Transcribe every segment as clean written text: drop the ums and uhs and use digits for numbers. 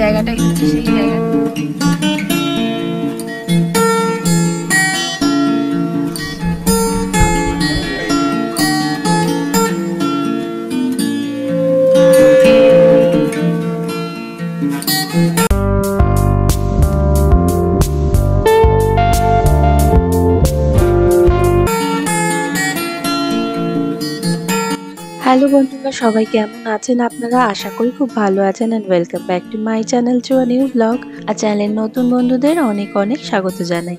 জায়গাটাই হচ্ছে সেই জায়গা। হ্যালো বন্ধুরা, সবাই কেমন আছেন আপনারা? আশা করি খুব ভালো আছেন and welcome back to my channel to a new blog. আর চ্যানেলের নতুন বন্ধুদের অনেক অনেক স্বাগত জানাই।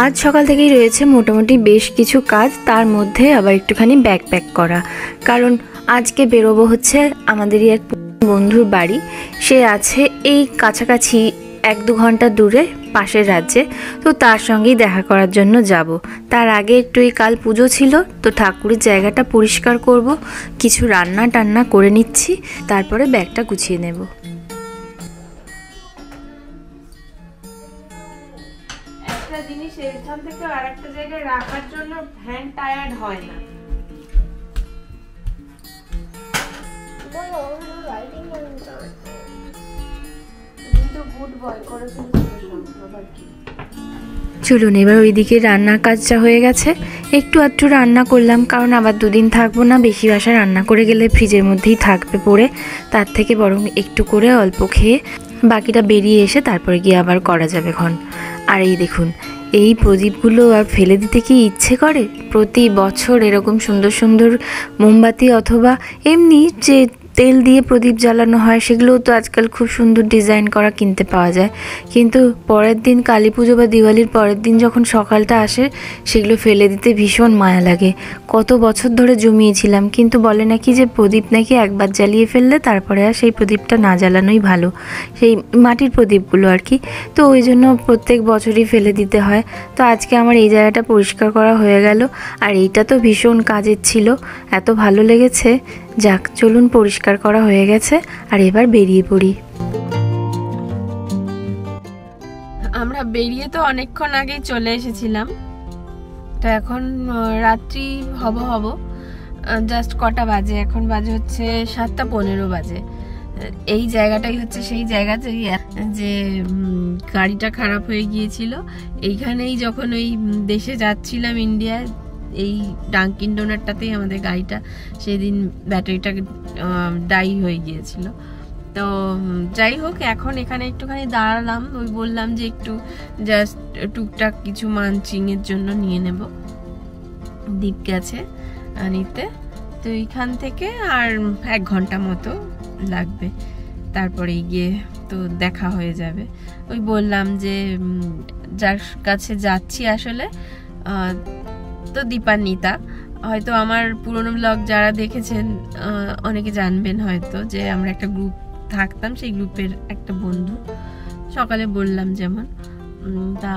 আজ সকাল থেকেই রয়েছে মোটামুটি বেশ কিছু কাজ, তার মধ্যে আবার একটুখানি ব্যাগ প্যাক করা, কারণ আজকে বেরোবো হচ্ছে আমাদেরই এক বন্ধুর বাড়ি। সে আছে এই কাছাকাছি 1-2 ঘন্টা দূরে পাশের রাজ্যে, তো তার সঙ্গেই দেখা করার জন্য যাব। তার আগে একটু এই কাল পুজো ছিল, তো ঠাকুরের জায়গাটা পরিষ্কার করব, কিছু রান্না টান্না করে নিচ্ছি, তারপরে ব্যাগটা গুছিয়ে নেব। একটা জিনিস এখান থেকে আরেকটা জায়গায় রাখার জন্য হ্যান্ড টায়ার্ড হয় না। চলুন এবার ওইদিকে রান্নার কাজটা হয়ে গেছে, একটু আধটু রান্না করলাম, কারণ আবার 2 দিন থাকবো না, বেশি বাসা রান্না করে গেলে ফ্রিজের মধ্যেই থাকবে পড়ে, তার থেকে বরং একটু করে অল্প খেয়ে বাকিটা বেরিয়ে এসে তারপরে গিয়ে আবার করা যাবে ক্ষণ। আর এই দেখুন, এই প্রদীপগুলো আর ফেলে দিতে কি ইচ্ছে করে? প্রতি বছর এরকম সুন্দর সুন্দর মোমবাতি অথবা এমনি যে তেল দিয়ে প্রদীপ জ্বালানো হয়, সেগুলোও তো আজকাল খুব সুন্দর ডিজাইন করা কিনতে পাওয়া যায়, কিন্তু পরের দিন কালী পুজো বা দিওয়ালির পরের দিন যখন সকালটা আসে, সেগুলো ফেলে দিতে ভীষণ মায়া লাগে। কত বছর ধরে জমিয়েছিলাম, কিন্তু বলে নাকি যে প্রদীপ নাকি একবার জ্বালিয়ে ফেললে তারপরে আর সেই প্রদীপটা না জ্বালানোই ভালো, সেই মাটির প্রদীপগুলো আর কি। তো ওই জন্য প্রত্যেক বছরই ফেলে দিতে হয়। তো আজকে আমার এই জায়গাটা পরিষ্কার করা হয়ে গেল, আর এইটা তো ভীষণ কাজের ছিল, এত ভালো লেগেছে। যাক, চলুন পরিষ্কার করা হয়ে গেছে, আর এবার বেরিয়ে পড়ি। আমরা বেরিয়ে তো অনেকক্ষণ আগেই চলে এসেছিলাম, তো এখন রাত্রি হব জাস্ট কটা বাজে, এখন বাজে হচ্ছে 7:15 বাজে। এই জায়গাটাই হচ্ছে সেই জায়গা যে গাড়িটা খারাপ হয়ে গিয়েছিল। এইখানেই যখন ওই দেশে যাচ্ছিলাম ইন্ডিয়ায়, এই ডাঙ্কিন ডোনারটাতেই আমাদের গাড়িটা সেদিন ব্যাটারিটা ডাই হয়ে গিয়েছিল। তো যাই হোক, এখন এখানে একটুখানি দাঁড়ালাম, ওই বললাম যে একটু জাস্ট টুকটাক কিছু মানচিং এর জন্য নিয়ে নেব। দীপ গেছে নিতে, তো এইখান থেকে আর 1 ঘন্টা মতো লাগবে, তারপরে গিয়ে তো দেখা হয়ে যাবে। ওই বললাম যে যার কাছে যাচ্ছি আসলে তো দীপান্বিতা, হয়তো আমার পুরনো ব্লগ যারা দেখেছেন অনেকে জানবেন হয়তো যে আমরা একটা গ্রুপ থাকতাম, সেই গ্রুপের একটা বন্ধু। সকালে বললাম যেমন, তা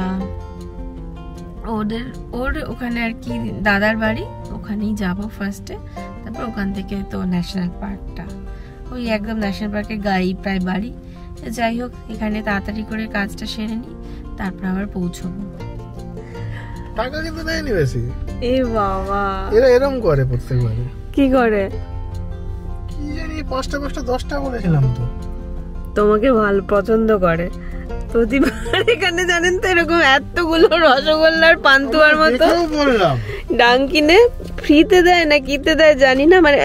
ওর ওখানে আর কি দাদার বাড়ি, ওখানেই যাব ফার্স্টে, তারপর ওখান থেকে তো ন্যাশনাল পার্কটা, ওই একদম ন্যাশনাল পার্কের গাড়ি প্রায় বাড়ি। যাই হোক, এখানে তাড়াতাড়ি করে কাজটা সেরে নিই, তারপর আবার পৌঁছবো। টাকা কিন্তু দেয়নি বেশি। এ বাবা, এরা এরকম করে প্রত্যেকবারে। কি করে কি জানি, 5টা 10টা বলেছিলাম তো। তোমাকে ভালো পছন্দ করে প্রতিবার এখানে, জানেন তো, এরকম এতগুলো রসগোল্লার পান্তুয়ার মতো বললাম ডাঙ্কিনে ফ্রিতে দেয় না কিতে দেয় জানি না, মানে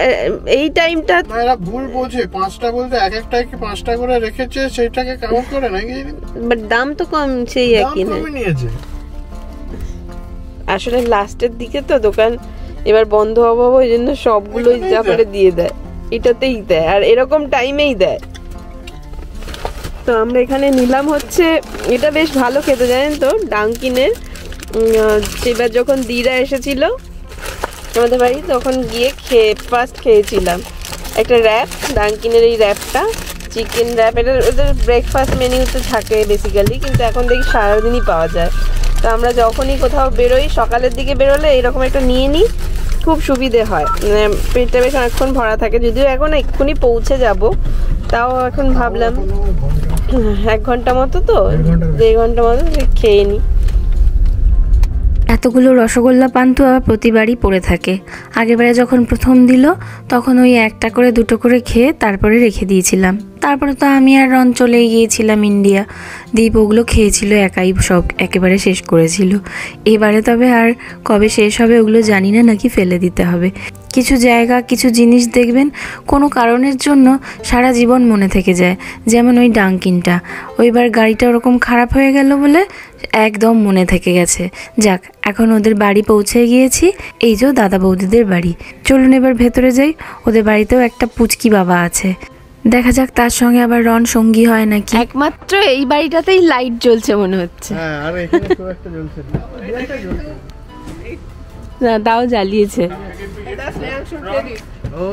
এই টাইমটা এরা ভুল বোঝে। 5টা বলতে এক একটাই কি 5টা করে রেখেছে, সেইটাকে কাউন্ট করে নাকি? বাট দাম তো কম, সেই একই না নিয়েছে আসলে। লাস্টের দিকে তো দোকান এবার বন্ধ হবো, ওই জন্য সবগুলোই যা করে দিয়ে দেয়, এটাতেই দেয়, আর এরকম টাইমেই দেয়। তো আমরা এখানে নিলাম হচ্ছে, এটা বেশ ভালো খেতে, জানেন তো, ডাঙ্কিনের। সেবার যখন দিদা এসেছিল আমাদের বাড়ি, তখন গিয়ে ফার্স্ট খেয়েছিলাম একটা র্যাপ, ডাঙ্কিনের এই র্যাপটা, চিকেন র্যাপ। এটা ওদের ব্রেকফাস্ট মেনুতে থাকে বেসিক্যালি, কিন্তু এখন দেখি সারাদিনই পাওয়া যায়। তো আমরা যখনই কোথাও বেরোই, সকালের দিকে বেরোলে এরকম একটা নিয়ে নিই, খুব সুবিধে হয়, মানে পেটটা বেশ অনেকক্ষণ ভরা থাকে। যদিও এখন এক্ষুনি পৌঁছে যাব, তাও এখন ভাবলাম 1 ঘন্টা মতো, তো 1.5 ঘন্টা মতো খেয়ে নিই। এতগুলো রসগোল্লা পান্তুয়া প্রতিবারই পড়ে থাকে। আগেরবারে যখন প্রথম দিল তখন ওই একটা করে দুটো করে খেয়ে তারপরে রেখে দিয়েছিলাম। তারপরে তো আমি আর রন চলে গিয়েছিলাম ইন্ডিয়া। দীপ ওগুলো খেয়েছিল, একাই সব একেবারে শেষ করেছিল। এবারে তবে আর কবে শেষ হবে ওগুলো জানি না, নাকি ফেলে দিতে হবে। কিছু জায়গা, কিছু জিনিস দেখবেন কোনো কারণের জন্য সারা জীবন মনে থেকে যায়। যেমন ওই ডাঙ্কিনটা, ওইবার গাড়িটা ওরকম খারাপ হয়ে গেল বলে একদম মনে থেকে গেছে। যাক, এখন ওদের বাড়ি পৌঁছে গিয়েছি, এই যে দাদা বৌদিদের বাড়ি। চলুন এবার ভেতরে যাই। ওদের বাড়িতেও একটা পুচকি বাবা আছে, দেখা যাক তার সঙ্গে আবার রন সঙ্গী হয় নাকি। একমাত্র এই বাড়িটাতেই লাইট জ্বলছে মনে হচ্ছে। হ্যাঁ, আর এখানে খুব একটা জ্বলছে না। না, তাও জ্বালিয়েছে। ও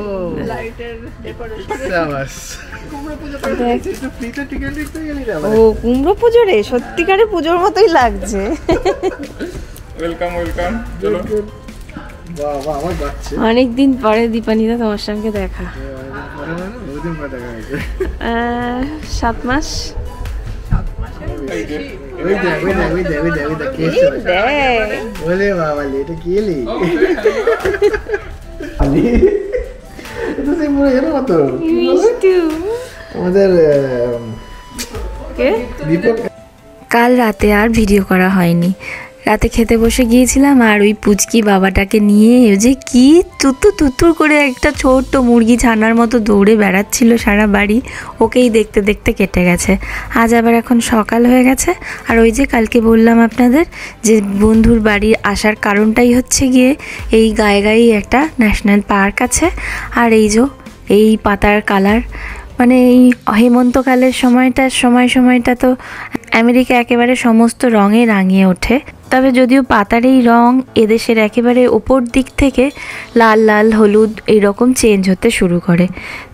লাইটের ডেকোরেশন। ও কুমড়ো পুজো রে, সত্যিকারের পুজোর মতোই লাগছে। Welcome welcome. চলো, বাহ বাহ, আমার বাচ্চা অনেকদিন পরে দীপানিদা তোমার সঙ্গে দেখা। 7 মাস। ওই দে কেস বলে বাবা, এটা কি এলি? এটা সেই মনে জানো তো আমাদের দীপক। কাল রাতে আর ভিডিও করা হয়নি। রাতে খেতে বসে গিয়েছিলাম আর ওই পুচকি বাবাটাকে নিয়ে যে কি তুতুর করে একটা ছোট্ট মুরগি ছানার মতো দৌড়ে বেড়াচ্ছিল সারা বাড়ি, ওকেই দেখতে দেখতে কেটে গেছে। আজ আবার এখন সকাল হয়ে গেছে। আর ওই যে কালকে বললাম আপনাদের যে বন্ধুর বাড়ি আসার কারণটাই হচ্ছে গিয়ে এই গায়ে একটা ন্যাশনাল পার্ক আছে। আর এই যে এই পাতার কালার, মানে এই হেমন্তকালের সময়টা তো আমেরিকা একেবারে সমস্ত রঙে রাঙিয়ে ওঠে। তবে যদিও পাতার এই রং এদেশের একেবারে ওপর দিক থেকে লাল লাল হলুদ এইরকম চেঞ্জ হতে শুরু করে।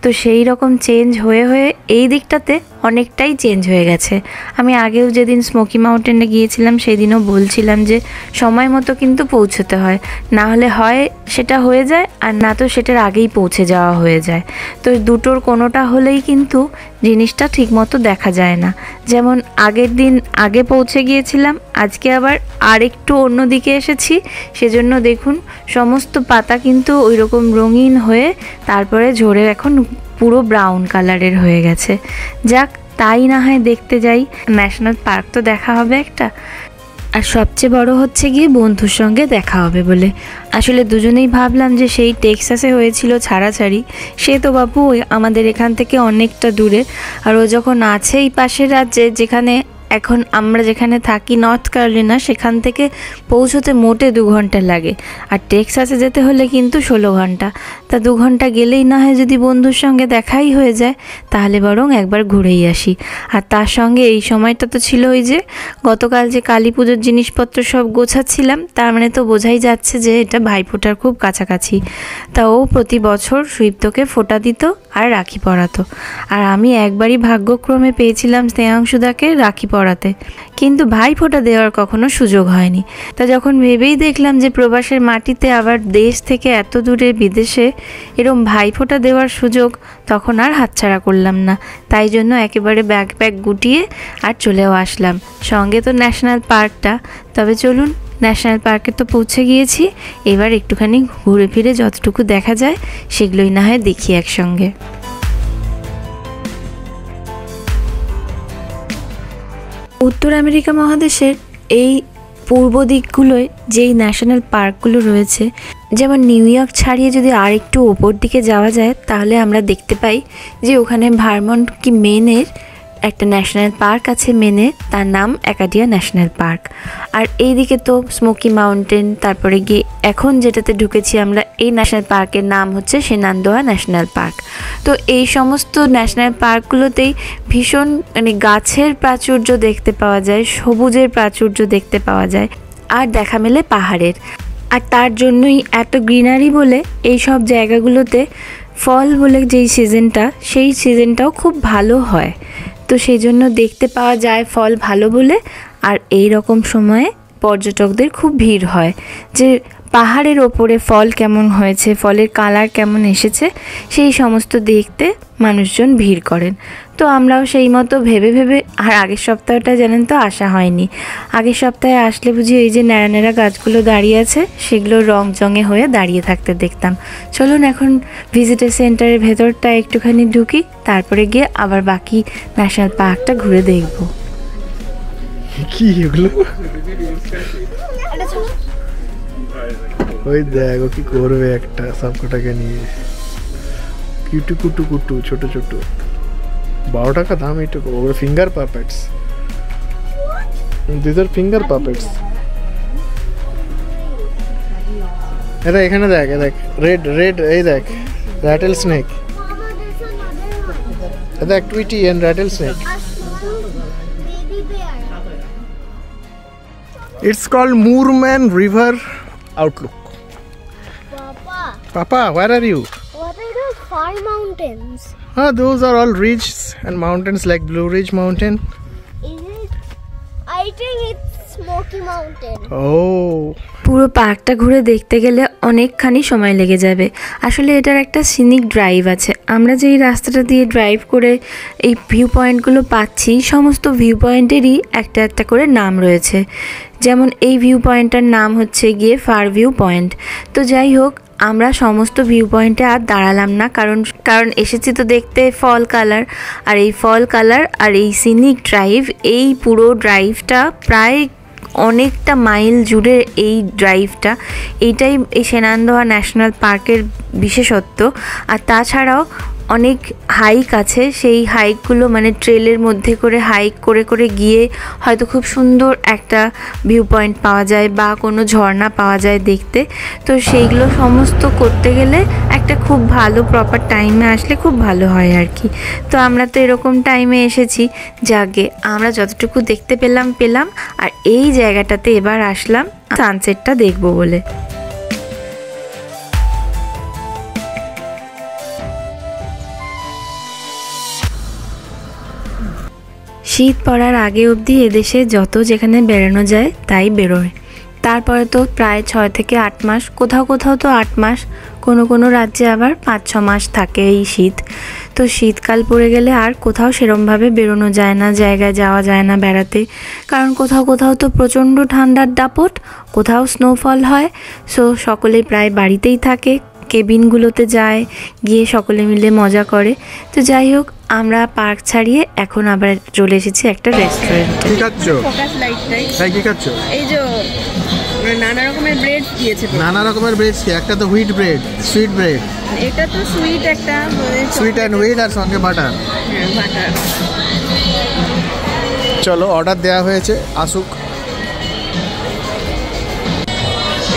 তো সেই রকম চেঞ্জ হয়ে এই দিকটাতে অনেকটাই চেঞ্জ হয়ে গেছে। আমি আগেও যেদিন স্মোকি মাউন্টেনে গিয়েছিলাম সেদিনও বলছিলাম যে সময় মতো কিন্তু পৌঁছতে হয়, না হলে হয় সেটা হয়ে যায় আর না তো সেটার আগেই পৌঁছে যাওয়া হয়ে যায়। তো দুটোর কোনোটা হলেই কিন্তু জিনিসটা ঠিকমতো দেখা যায় না। যেমন আগের দিন আগে পৌঁছে গিয়েছিলাম, আজকে আবার আরেকটু অন্যদিকে এসেছি, সেজন্য দেখুন সমস্ত পাতা কিন্তু ওই রকম রঙিন হয়ে তারপরে ঝরে এখন পুরো ব্রাউন কালারের হয়ে গেছে। যাক, তাই না হয় দেখতে যাই, ন্যাশনাল পার্ক তো দেখা হবে একটা। আর সবচেয়ে বড় হচ্ছে গিয়ে বন্ধুর সঙ্গে দেখা হবে বলে। আসলে দুজনেই ভাবলাম যে সেই টেক্সাসে হয়েছিল ছাড়াছাড়ি, সে তো বাপু আমাদের এখান থেকে অনেকটা দূরে। আর ও যখন আছে এই পাশের রাজ্যে, যেখানে এখন আমরা যেখানে থাকি নর্থ ক্যারোলিনা, সেখান থেকে পৌঁছতে মোটে 2 ঘন্টা লাগে। আর টেক্সাসে যেতে হলে কিন্তু 16 ঘন্টা। তা 2 ঘন্টা গেলেই না হয় যদি বন্ধুর সঙ্গে দেখাই হয়ে যায়, তাহলে বরং একবার ঘুরেই আসি। আর তার সঙ্গে এই সময়টা তো ছিল ওই যে গতকাল যে কালী পুজোর জিনিসপত্র সব গোছাচ্ছিলাম, তার মানে তো বোঝাই যাচ্ছে যে এটা ভাইফোঁটার খুব কাছাকাছি। তা ও প্রতি বছর সুইপ্তকে ফোঁটা দিত আর রাখি পরাতো। আর আমি একবারই ভাগ্যক্রমে পেয়েছিলাম স্নেহাংশুদাকে রাখি পরাতে, কিন্তু ভাইফোঁটা দেওয়ার কখনো সুযোগ হয়নি। তা যখন ভেবেই দেখলাম যে প্রবাসের মাটিতে আবার দেশ থেকে এত দূরে বিদেশে এরম ভাইফোঁটা দেওয়ার সুযোগ, তখন আর হাতছাড়া করলাম না। তাই জন্য একেবারে ব্যাগ গুটিয়ে আর চলেও আসলাম। সঙ্গে তো ন্যাশনাল পার্কটা। তবে চলুন, ন্যাশনাল পার্কে তো পৌঁছে গিয়েছি, এবার একটুখানি ঘুরে ফিরে যতটুকু দেখা যায় সেগুলোই না হয় দেখি একসঙ্গে। উত্তর আমেরিকা মহাদেশের এই পূর্ব দিকগুলোয় যেই ন্যাশনাল পার্কগুলো রয়েছে, যেমন নিউ ইয়র্ক ছাড়িয়ে যদি আর একটু ওপর দিকে যাওয়া যায়, তাহলে আমরা দেখতে পাই যে ওখানে ভারমন্ট কি মেনের একটা ন্যাশনাল পার্ক আছে মেনে, তার নাম অ্যাকাডিয়া ন্যাশনাল পার্ক। আর এইদিকে তো স্মোকি মাউন্টেন, তারপরে গিয়ে এখন যেটাতে ঢুকেছি আমরা এই ন্যাশনাল পার্কের নাম হচ্ছে শেনান্দোয়া ন্যাশনাল পার্ক। তো এই সমস্ত ন্যাশনাল পার্কগুলোতেই ভীষণ মানে গাছের প্রাচুর্য দেখতে পাওয়া যায়, সবুজের প্রাচুর্য দেখতে পাওয়া যায়, আর দেখা মেলে পাহাড়ের। আর তার জন্যই এত গ্রিনারি বলে এই সব জায়গাগুলোতে ফল বলে যেই সিজনটা, সেই সিজনটাও খুব ভালো হয়। তো সেই জন্য দেখতে পাওয়া যায় ফল ভালো বলে। আর এই রকম সময়ে পর্যটকদের খুব ভিড় হয়, যে পাহাড়ের ওপরে ফল কেমন হয়েছে, ফলের কালার কেমন এসেছে সেই সমস্ত দেখতে মানুষজন ভিড় করেন। তো আমরাও সেই মতো ভেবে ভেবে, আর আগের সপ্তাহটা জানেন তো আসা হয়নি। আগের সপ্তাহে আসলে বুঝি এই যে ন্যাড়া ন্যাড়া গাছগুলো দাঁড়িয়ে আছে সেগুলো রং জঙে হয়ে দাঁড়িয়ে থাকতে দেখতাম। চলুন এখন ভিজিটার সেন্টারের ভেতরটা একটুখানি ঢুকি, তারপরে গিয়ে আবার বাকি ন্যাশনাল পার্কটা ঘুরে দেখব। কি এগুলো? ওই দেখো কি করবে একটা সবকটাকে নিয়ে, কিটু কুটু কুটু ছোট ছোট। 12 টাকা দাম এইটুকু। ওগুলো finger puppets, these are finger puppets. এটা এখানে দেখ, দেখ রেড রেড, এই দেখ র্যাটেল স্নেক, দেখ Tweety and rattle snake. It's called Moorman River Outlook. Papa, where are you? What are those far mountains? Those are all ridges and mountains like Blue Ridge Mountain. Is it? I think it's Smoky Mountain. Oh, পুরো পার্কটা ঘুরে দেখতে গেলে অনেকখানি সময় লেগে যাবে। আসলে এটার একটা সিনিক ড্রাইভ আছে। আমরা যেই রাস্তাটা দিয়ে ড্রাইভ করে এই ভিউ পয়েন্টগুলো পাচ্ছি, সমস্ত ভিউ পয়েন্টেরই একটা একটা করে নাম রয়েছে। যেমন এই ভিউ পয়েন্টটার নাম হচ্ছে গিয়ে ফার ভিউ পয়েন্ট। তো যাই হোক, আমরা সমস্ত ভিউ পয়েন্টে আর দাঁড়ালাম না, কারণ এসেছি তো দেখতে ফল কালার। আর এই ফল কালার আর এই সিনিক ড্রাইভ, এই পুরো ড্রাইভটা প্রায় অনেকটা মাইল জুড়ে এই ড্রাইভটা। এইটাই এই সেনান্দোয়া ন্যাশনাল পার্কের বিশেষত্ব। আর তাছাড়াও অনেক হাইক আছে, সেই হাইকগুলো মানে ট্রেলের মধ্যে করে হাইক করে করে গিয়ে হয়তো খুব সুন্দর একটা ভিউ পয়েন্ট পাওয়া যায় বা কোনো ঝর্ণা পাওয়া যায় দেখতে। তো সেইগুলো সমস্ত করতে গেলে একটা খুব ভালো প্রপার টাইমে আসলে খুব ভালো হয় আর কি। তো আমরা তো এরকম টাইমে এসেছি, যাকে আমরা যতটুকু দেখতে পেলাম। আর এই জায়গাটাতে এবার আসলাম সানসেটটা দেখবো বলে। শীত পড়ার আগে অবধি এদেশে যত যেখানে বেড়ানো যায় তাই বেরোয়। তারপরে তো প্রায় 6 থেকে 8 মাস, কোথাও কোথাও তো 8 মাস, কোনো রাজ্যে আবার 5-6 মাস থাকে এই শীত। তো শীতকাল পড়ে গেলে আর কোথাও সেরমভাবে বেরোনো যায় না, জায়গায় যাওয়া যায় না বেড়াতে। কারণ কোথাও কোথাও তো প্রচণ্ড ঠান্ডার দাপট, কোথাও স্নোফল হয়। সো সকলেই প্রায় বাড়িতেই থাকে, কেবিনগুলোতে যায়, গিয়ে সকলে মিলে মজা করে। তো যাই হোক, আমরা পার্ক ছাড়িয়ে এখন আবার চলে এসেছি একটা রেস্টুরেন্টে। কি খাচ্ছো? ফোকাস লাইটটাই তাই কি খাচ্ছো? এই যে নানা রকমের ব্রেড দিয়েছে। নানা রকমের ব্রেড, একটা তো হুইট ব্রেড, সুইট ব্রেড। এটা তো সুইট, একটা সুইট অ্যান্ড হুইট, আর সঙ্গে বাটার। বাটার। চলো, অর্ডার দেওয়া হয়েছে, আসুক।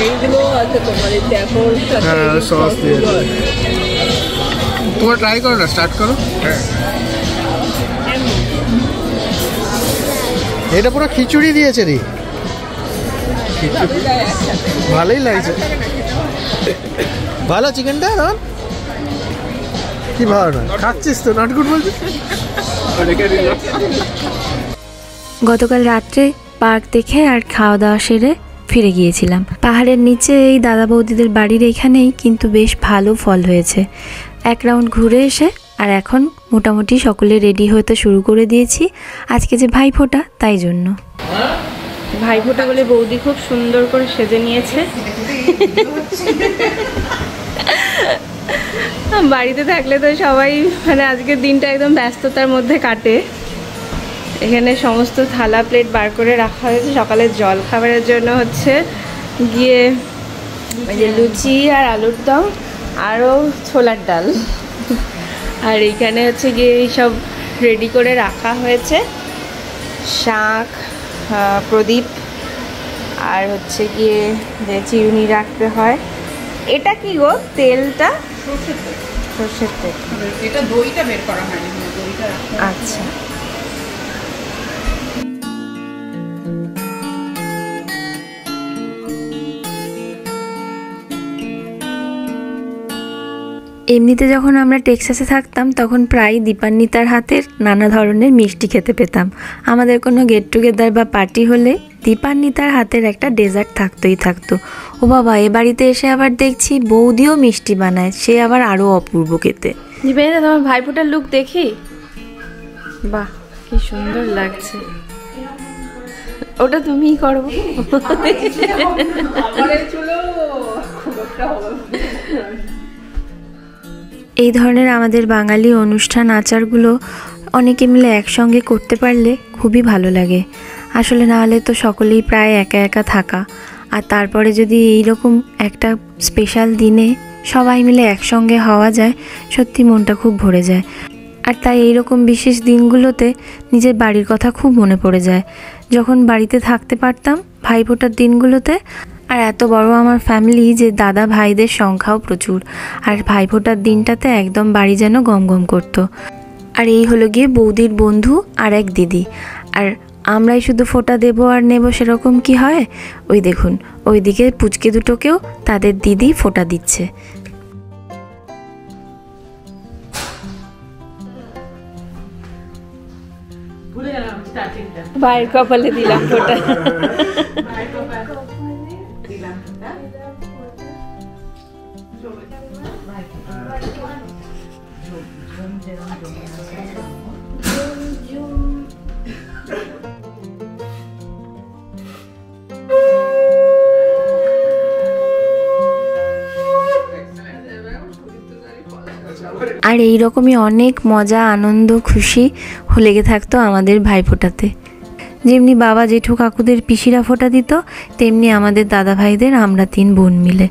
এইগুলো আছে তোমার, দেখো সস দিয়েছে। তোমরা ট্রাই করো না, স্টার্ট করো। এটা পুরো খিচুড়ি দিয়েছে রে, ভালোই লাগছে। ভালো চিকেনটা রন, কি ভালো না খাচ্ছিস তো, নট গুড বলছিস। গতকাল রাত্রে পার্ক দেখে আর খাওয়া দাওয়া সেরে ফিরে গিয়েছিলাম। পাহাড়ের নিচে এই দাদা বৌদিদের বাড়ির এখানেই কিন্তু বেশ ভালো ফল হয়েছে। এক রাউন্ড ঘুরে এসে আর এখন মোটামুটি সকলে রেডি হতে শুরু করে দিয়েছি। আজকে যে ভাইফোঁটা, তাই জন্য ভাইফোঁটা বলে বৌদি খুব সুন্দর করে সেজে নিয়েছে। বাড়িতে থাকলে তো সবাই মানে আজকের দিনটা একদম ব্যস্ততার মধ্যে কাটে। এখানে সমস্ত থালা প্লেট বার করে রাখা হয়েছে সকালের জল খাবারের জন্য। হচ্ছে গিয়ে ওই যে লুচি আর আলুর দম, আরও ছোলার ডাল। আর এইখানে হচ্ছে গিয়ে সব রেডি করে রাখা হয়েছে, শাঁখ, প্রদীপ, আর হচ্ছে গিয়ে যে চিরুনি রাখতে হয়। এটা কি গো? তেলটা সর্ষের তেল। এটা দইটা বের করা হয়নি, দইটা আচ্ছা। এমনিতে যখন আমরা টেক্সাসে থাকতাম তখন প্রায় দীপান্বিতার হাতের নানা ধরনের মিষ্টি খেতে পেতাম। আমাদের কোনো গেট টুগেদার বা পার্টি হলে দীপান্বিতার হাতের একটা ডেজার্ট থাকতোই থাকতো। ও বাবা, এ বাড়িতে এসে আবার দেখছি বৌদিও মিষ্টি বানায়, সে আবার আরও অপূর্ব খেতে। দীপান্বিতা, তোমার ভাইফোঁটার লুক দেখি। বাহ, কি সুন্দর লাগছে। ওটা তুমিই করবো। এই ধরনের আমাদের বাঙালি অনুষ্ঠান আচারগুলো অনেকে মিলে একসঙ্গে করতে পারলে খুবই ভালো লাগে। আসলে না হলে তো সকলেই প্রায় একা একা থাকা, আর তারপরে যদি এইরকম একটা স্পেশাল দিনে সবাই মিলে একসঙ্গে হওয়া যায়, সত্যি মনটা খুব ভরে যায়। আর তাই এইরকম বিশেষ দিনগুলোতে নিজের বাড়ির কথা খুব মনে পড়ে যায়। যখন বাড়িতে থাকতে পারতাম ভাইফোঁটার দিনগুলোতে, আর এত বড় আমার ফ্যামিলি যে দাদা ভাইদের সংখ্যাও প্রচুর, আর ভাইফোঁটার দিনটাতে একদম বাড়ি যেন গমগম করতো। আর এই হলো গিয়ে বৌদির বন্ধু আর এক দিদি, আর আমরাই শুধু ফোঁটা দেবো আর নেব সেরকম কি হয়? ওই দেখুন, ওইদিকে পুচকে দুটোকেও তাদের দিদি ফোঁটা দিচ্ছে। ভাইয়ের কপালে দিলাম ফোঁটা। আর এই রকমই অনেক মজা, আনন্দ, খুশি লেগে থাকতো আমাদের ভাইফোঁটাতে। যেমনি বাবা জেঠু কাকুদের পিসিরা ফোঁটা দিত, তেমনি আমাদের দাদা ভাইদের আমরা 3 বোন মিলে।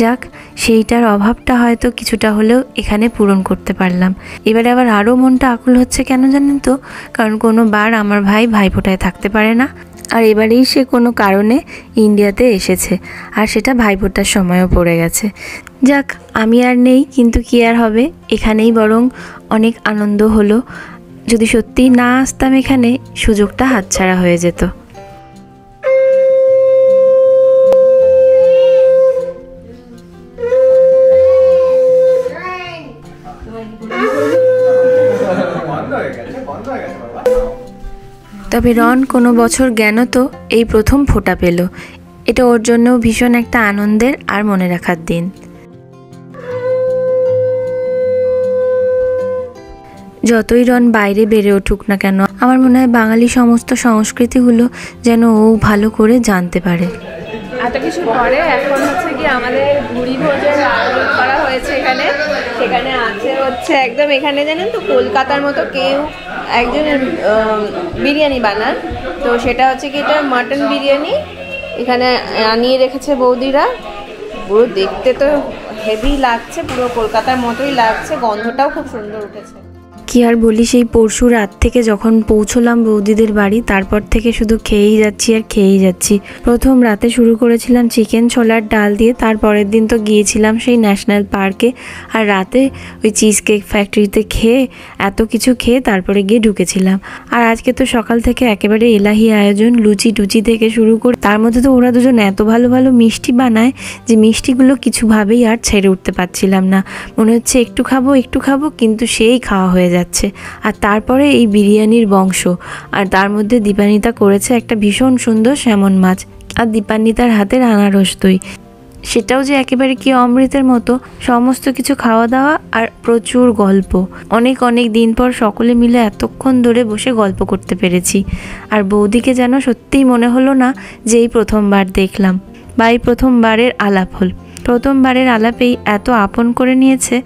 যাক, সেইটার অভাবটা হয়তো কিছুটা হলেও এখানে পূরণ করতে পারলাম। এবারে আবার আরও মনটা আকুল হচ্ছে, কেন জানেন তো? কারণ কোনো বার আমার ভাই ভাইফোঁটায় থাকতে পারে না, আর এবারেই সে কোনো কারণে ইন্ডিয়াতে এসেছে, আর সেটা ভাইফোঁটার সময়ও পড়ে গেছে। যাক, আমি আর নেই, কিন্তু কি আর হবে, এখানেই বরং অনেক আনন্দ হলো। যদি সত্যিই না আসতাম এখানে, সুযোগটা হাতছাড়া হয়ে যেত। তবে রন কোনো বছর জ্ঞান তো এই প্রথম ফোঁটা পেল। এটা ওর জন্যও ভীষণ একটা আনন্দের আর মনে রাখার দিন। যতই রন বাইরে বেড়ে উঠুক না কেন, আমার মনে হয় বাঙালি সমস্ত সংস্কৃতিগুলো যেন ও ভালো করে জানতে পারে। এত কিছু পরে এখন হচ্ছে কি আমাদের ভুড়ি ভোজের আয়োজন করা হয়েছে এখানে। সেখানে আছে হচ্ছে একদম, এখানে জানেন তো কলকাতার মতো কেউ একজন বিরিয়ানি বানান, তো সেটা হচ্ছে কি এটা মাটন বিরিয়ানি এখানে আনিয়ে রেখেছে বৌদিরা। পুরো দেখতে তো হেভি লাগছে, পুরো কলকাতার মতোই লাগছে, গন্ধটাও খুব সুন্দর উঠেছে। কি আর বলি, সেই পরশু রাত থেকে যখন পৌঁছলাম বৌদিদের বাড়ি, তারপর থেকে শুধু খেয়েই যাচ্ছি আর খেয়েই যাচ্ছি। প্রথম রাতে শুরু করেছিলাম চিকেন ছোলার ডাল দিয়ে, তারপরের দিন তো গিয়েছিলাম সেই ন্যাশনাল পার্কে, আর রাতে ওই চিজ কেক ফ্যাক্টরিতে খেয়ে এত কিছু খেয়ে তারপরে গিয়ে ঢুকেছিলাম। আর আজকে তো সকাল থেকে একেবারে এলাহি আয়োজন, লুচি টুচি থেকে শুরু করে, তার মধ্যে তো ওরা দুজন এত ভালো ভালো মিষ্টি বানায় যে মিষ্টিগুলো কিছুভাবেই আর ছেড়ে উঠতে পারছিলাম না। মনে হচ্ছে একটু খাবো, কিন্তু সেই খাওয়া হয়ে যায় যাচ্ছে। আর তারপরে এই বিরিয়ানির বংশ, আর তার মধ্যে দীপান্বিতা করেছে একটা ভীষণ সুন্দর স্যামন মাছ, আর দীপান্বিতার হাতের আনারস দই, সেটাও যে একেবারে কি অমৃতের মতো। সমস্ত কিছু খাওয়া দাওয়া আর প্রচুর গল্প। অনেক দিন পর সকলে মিলে এতক্ষণ ধরে বসে গল্প করতে পেরেছি। আর বৌদিকে যেন সত্যিই মনে হলো না যে এই প্রথমবার দেখলাম বা এই প্রথমবারের আলাপ হল। প্রথমবারের আলাপেই এত আপন করে নিয়েছে,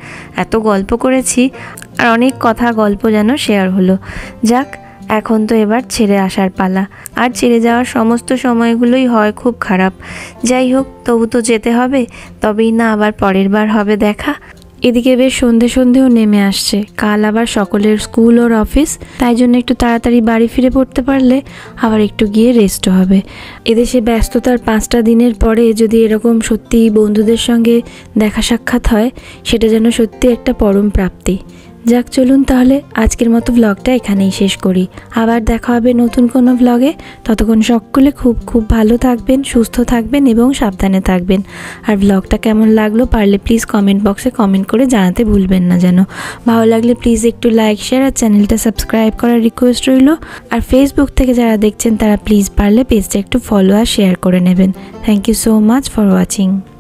এত গল্প করেছি, আর অনেক কথা গল্প যেন শেয়ার হলো। যাক, এখন তো এবার ছেড়ে আসার পালা, আর ছেড়ে যাওয়ার সমস্ত সময়গুলোই হয় খুব খারাপ। যাই হোক, তবু তো যেতে হবে, তবেই না আবার পরের বার হবে দেখা। এদিকে বেশ সন্ধেও নেমে আসছে, কাল আবার সকলের স্কুল ওর অফিস, তাই জন্য একটু তাড়াতাড়ি বাড়ি ফিরে পড়তে পারলে আবার একটু গিয়ে রেস্টও হবে। এদেশে ব্যস্ততার 5টা দিনের পরে যদি এরকম সত্যি বন্ধুদের সঙ্গে দেখা সাক্ষাৎ হয়, সেটা যেন সত্যি একটা পরম প্রাপ্তি। যাক চলুন তাহলে আজকের মতো ব্লগটা এখানেই শেষ করি। আবার দেখা হবে নতুন কোনো ব্লগে। ততক্ষণ সকলে খুব খুব ভালো থাকবেন, সুস্থ থাকবেন এবং সাবধানে থাকবেন। আর ব্লগটা কেমন লাগলো পারলে প্লিজ কমেন্ট বক্সে কমেন্ট করে জানাতে ভুলবেন না যেন। ভালো লাগলে প্লিজ একটু লাইক, শেয়ার আর চ্যানেলটা সাবস্ক্রাইব করার রিকোয়েস্ট রইল। আর ফেসবুক থেকে যারা দেখছেন তারা প্লিজ পারলে পেজটা একটু ফলো আর শেয়ার করে নেবেন। Thank you so much for watching.